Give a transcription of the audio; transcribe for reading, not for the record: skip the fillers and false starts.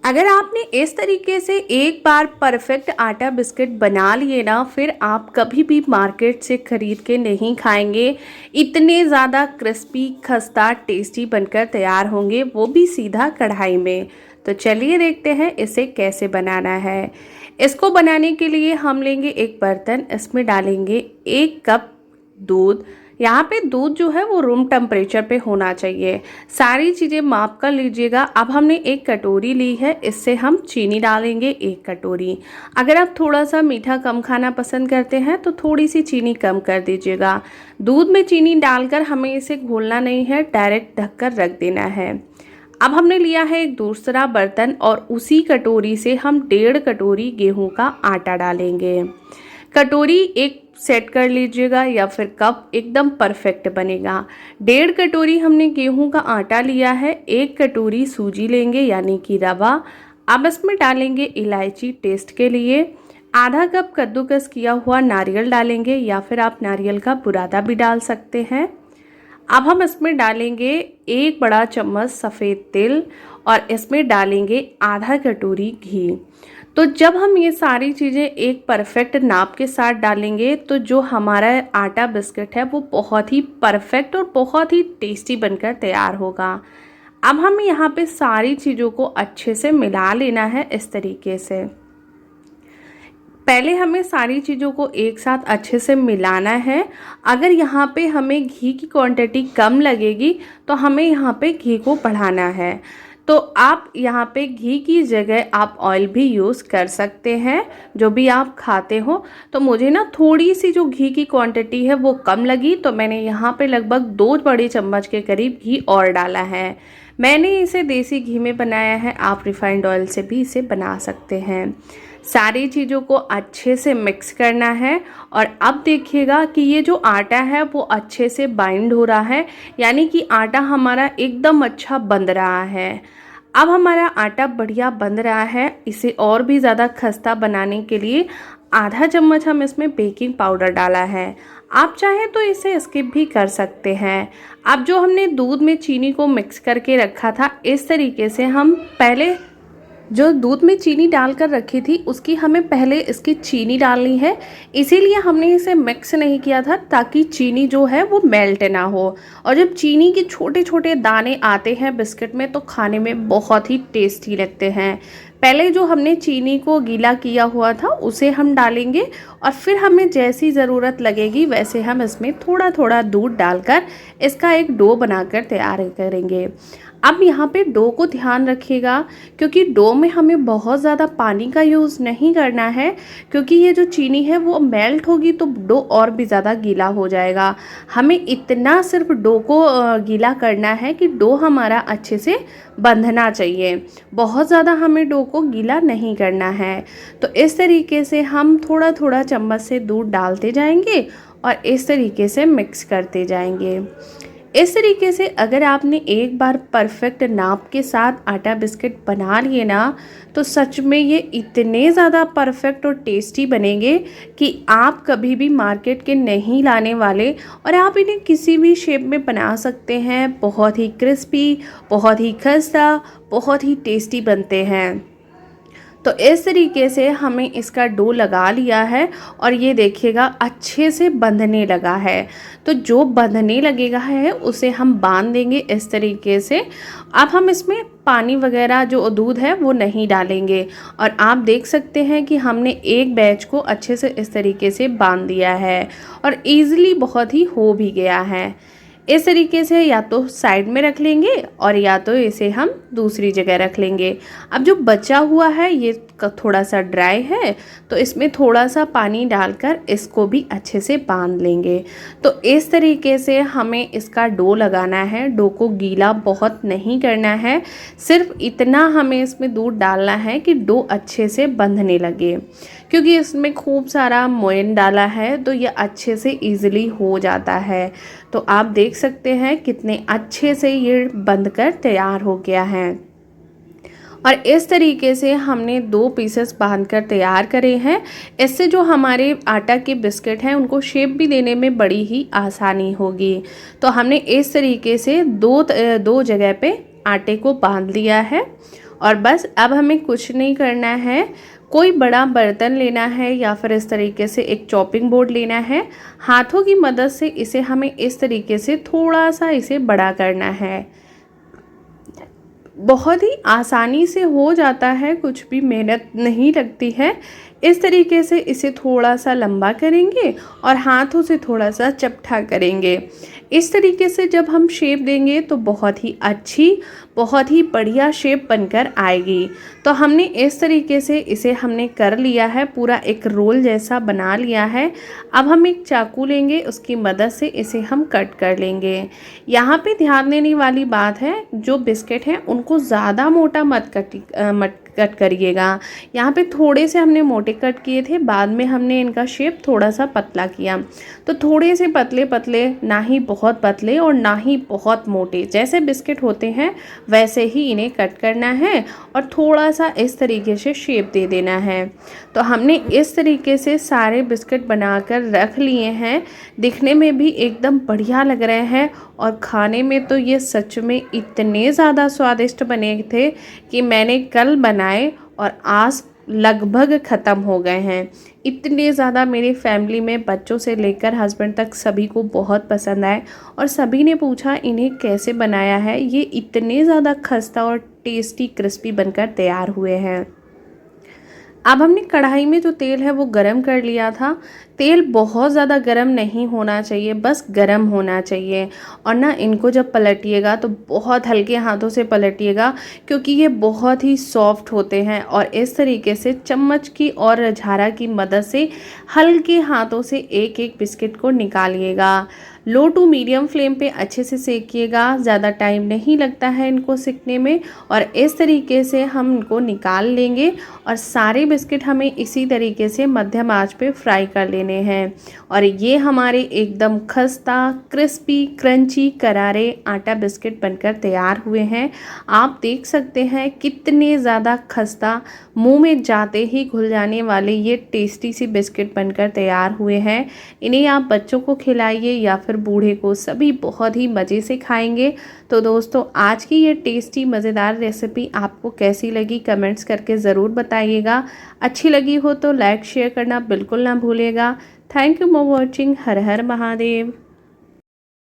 अगर आपने इस तरीके से एक बार परफेक्ट आटा बिस्किट बना लिए ना, फिर आप कभी भी मार्केट से ख़रीद के नहीं खाएंगे। इतने ज़्यादा क्रिस्पी, खस्ता, टेस्टी बनकर तैयार होंगे, वो भी सीधा कढ़ाई में। तो चलिए देखते हैं इसे कैसे बनाना है। इसको बनाने के लिए हम लेंगे एक बर्तन, इसमें डालेंगे 1 कप दूध। यहाँ पे दूध जो है वो रूम टेम्परेचर पे होना चाहिए। सारी चीज़ें माप कर लीजिएगा। अब हमने 1 कटोरी ली है, इससे हम चीनी डालेंगे 1 कटोरी। अगर आप थोड़ा सा मीठा कम खाना पसंद करते हैं तो थोड़ी सी चीनी कम कर दीजिएगा। दूध में चीनी डालकर हमें इसे घोलना नहीं है, डायरेक्ट ढककर रख देना है। अब हमने लिया है एक दूसरा बर्तन और उसी कटोरी से हम 1.5 कटोरी गेहूं का आटा डालेंगे। कटोरी एक सेट कर लीजिएगा या फिर कप, एकदम परफेक्ट बनेगा। 1.5 कटोरी हमने गेहूं का आटा लिया है। 1 कटोरी सूजी लेंगे यानी कि रवा। अब इसमें डालेंगे इलायची टेस्ट के लिए। आधा कप कद्दूकस किया हुआ नारियल डालेंगे या फिर आप नारियल का बुरादा भी डाल सकते हैं। अब हम इसमें डालेंगे 1 बड़ा चम्मच सफ़ेद तिल और इसमें डालेंगे आधा कटोरी घी। तो जब हम ये सारी चीज़ें एक परफेक्ट नाप के साथ डालेंगे तो जो हमारा आटा बिस्किट है वो बहुत ही परफेक्ट और बहुत ही टेस्टी बनकर तैयार होगा। अब हमें यहाँ पे सारी चीज़ों को अच्छे से मिला लेना है इस तरीके से। पहले हमें सारी चीज़ों को एक साथ अच्छे से मिलाना है। अगर यहाँ पे हमें घी की क्वांटिटी कम लगेगी तो हमें यहाँ पे घी को बढ़ाना है। तो आप यहाँ पे घी की जगह आप ऑयल भी यूज़ कर सकते हैं, जो भी आप खाते हो। तो मुझे ना थोड़ी सी जो घी की क्वांटिटी है वो कम लगी, तो मैंने यहाँ पे लगभग 2 बड़े चम्मच के करीब घी और डाला है। मैंने इसे देसी घी में बनाया है, आप रिफाइंड ऑयल से भी इसे बना सकते हैं। सारी चीज़ों को अच्छे से मिक्स करना है और अब देखिएगा कि ये जो आटा है वो अच्छे से बाइंड हो रहा है, यानी कि आटा हमारा एकदम अच्छा बंध रहा है। अब हमारा आटा बढ़िया बंध रहा है। इसे और भी ज़्यादा खस्ता बनाने के लिए आधा चम्मच हम इसमें बेकिंग पाउडर डाला है। आप चाहें तो इसे स्किप भी कर सकते हैं। अब जो हमने दूध में चीनी को मिक्स करके रखा था, इस तरीके से हम पहले जो दूध में चीनी डालकर रखी थी उसकी हमें पहले इसकी चीनी डालनी है। इसीलिए हमने इसे मिक्स नहीं किया था ताकि चीनी जो है वो मेल्ट ना हो। और जब चीनी के छोटे छोटे दाने आते हैं बिस्किट में तो खाने में बहुत ही टेस्टी लगते हैं। पहले जो हमने चीनी को गीला किया हुआ था उसे हम डालेंगे और फिर हमें जैसी ज़रूरत लगेगी वैसे हम इसमें थोड़ा थोड़ा दूध डालकर इसका एक डो बनाकर तैयार करेंगे। अब यहाँ पे डो को ध्यान रखिएगा, क्योंकि डो में हमें बहुत ज़्यादा पानी का यूज़ नहीं करना है, क्योंकि ये जो चीनी है वो मेल्ट होगी तो डो और भी ज़्यादा गीला हो जाएगा। हमें इतना सिर्फ डो को गीला करना है कि डो हमारा अच्छे से बंधना चाहिए। बहुत ज़्यादा हमें डो को गीला नहीं करना है। तो इस तरीके से हम थोड़ा थोड़ा चम्मच से दूध डालते जाएंगे और इस तरीके से मिक्स करते जाएंगे। इस तरीके से अगर आपने एक बार परफेक्ट नाप के साथ आटा बिस्किट बना लिए ना, तो सच में ये इतने ज़्यादा परफेक्ट और टेस्टी बनेंगे कि आप कभी भी मार्केट के नहीं लाने वाले। और आप इन्हें किसी भी शेप में बना सकते हैं। बहुत ही क्रिस्पी, बहुत ही खस्ता, बहुत ही टेस्टी बनते हैं। तो इस तरीके से हमें इसका डो लगा लिया है और ये देखिएगा अच्छे से बंधने लगा है। तो जो बंधने लगेगा है उसे हम बांध देंगे इस तरीके से। अब हम इसमें पानी वगैरह जो दूध है वो नहीं डालेंगे और आप देख सकते हैं कि हमने एक बैच को अच्छे से इस तरीके से बांध दिया है और ईज़िली बहुत ही हो भी गया है। इस तरीके से या तो साइड में रख लेंगे और या तो इसे हम दूसरी जगह रख लेंगे। अब जो बचा हुआ है ये थोड़ा सा ड्राई है, तो इसमें थोड़ा सा पानी डालकर इसको भी अच्छे से बांध लेंगे। तो इस तरीके से हमें इसका डो लगाना है। डो को गीला बहुत नहीं करना है, सिर्फ इतना हमें इसमें दूध डालना है कि डो अच्छे से बंधने लगे। क्योंकि इसमें खूब सारा मोयन डाला है तो ये अच्छे से ईज़िली हो जाता है। तो आप देख सकते हैं कितने अच्छे से ये बंध कर तैयार हो गया है। और इस तरीके से हमने 2 पीसेस बांधकर तैयार करे हैं। इससे जो हमारे आटा के बिस्किट हैं उनको शेप भी देने में बड़ी ही आसानी होगी। तो हमने इस तरीके से दो जगह पे आटे को बांध लिया है और बस अब हमें कुछ नहीं करना है, कोई बड़ा बर्तन लेना है या फिर इस तरीके से एक चॉपिंग बोर्ड लेना है। हाथों की मदद से इसे हमें इस तरीके से थोड़ा सा इसे बड़ा करना है। बहुत ही आसानी से हो जाता है, कुछ भी मेहनत नहीं लगती है। इस तरीके से इसे थोड़ा सा लंबा करेंगे और हाथों से थोड़ा सा चपटा करेंगे। इस तरीके से जब हम शेप देंगे तो बहुत ही अच्छी, बहुत ही बढ़िया शेप बनकर आएगी। तो हमने इस तरीके से इसे हमने कर लिया है, पूरा एक रोल जैसा बना लिया है। अब हम एक चाकू लेंगे, उसकी मदद से इसे हम कट कर लेंगे। यहाँ पे ध्यान देने वाली बात है, जो बिस्किट हैं उनको ज़्यादा मोटा मत कट करिएगा। यहाँ पे थोड़े से हमने मोटे कट किए थे, बाद में हमने इनका शेप थोड़ा सा पतला किया। तो थोड़े से पतले पतले, ना ही बहुत पतले और ना ही बहुत मोटे, जैसे बिस्किट होते हैं वैसे ही इन्हें कट करना है और थोड़ा सा इस तरीके से शेप दे देना है। तो हमने इस तरीके से सारे बिस्किट बनाकर रख लिए हैं। दिखने में भी एकदम बढ़िया लग रहे हैं और खाने में तो ये सच में इतने ज़्यादा स्वादिष्ट बने थे कि मैंने कल बनाए और आज लगभग ख़त्म हो गए हैं। इतने ज़्यादा मेरी फैमिली में बच्चों से लेकर हस्बैंड तक सभी को बहुत पसंद आए और सभी ने पूछा इन्हें कैसे बनाया है। ये इतने ज़्यादा खस्ता और टेस्टी क्रिस्पी बनकर तैयार हुए हैं। अब हमने कढ़ाई में जो तेल है वो गरम कर लिया था। तेल बहुत ज़्यादा गरम नहीं होना चाहिए, बस गरम होना चाहिए। और ना इनको जब पलटिएगा तो बहुत हल्के हाथों से पलटिएगा, क्योंकि ये बहुत ही सॉफ्ट होते हैं। और इस तरीके से चम्मच की और झारा की मदद से हल्के हाथों से एक एक बिस्किट को निकालिएगा। लो टू मीडियम फ्लेम पे अच्छे से सेकिएगा, ज़्यादा टाइम नहीं लगता है इनको सेकने में। और इस तरीके से हम इनको निकाल लेंगे और सारे बिस्किट हमें इसी तरीके से मध्यम आंच पे फ्राई कर लेने हैं। और ये हमारे एकदम खस्ता, क्रिस्पी, क्रंची, करारे आटा बिस्किट बनकर तैयार हुए हैं। आप देख सकते हैं कितने ज़्यादा खस्ता, मुंह में जाते ही घुल जाने वाले ये टेस्टी सी बिस्किट बनकर तैयार हुए हैं। इन्हें आप बच्चों को खिलाइए या फिर बूढ़े को, सभी बहुत ही मज़े से खाएंगे। तो दोस्तों, आज की ये टेस्टी मज़ेदार रेसिपी आपको कैसी लगी कमेंट्स करके ज़रूर बताइएगा। अच्छी लगी हो तो लाइक शेयर करना बिल्कुल ना भूलिएगा। Thank you for watching. Her her Mahadev.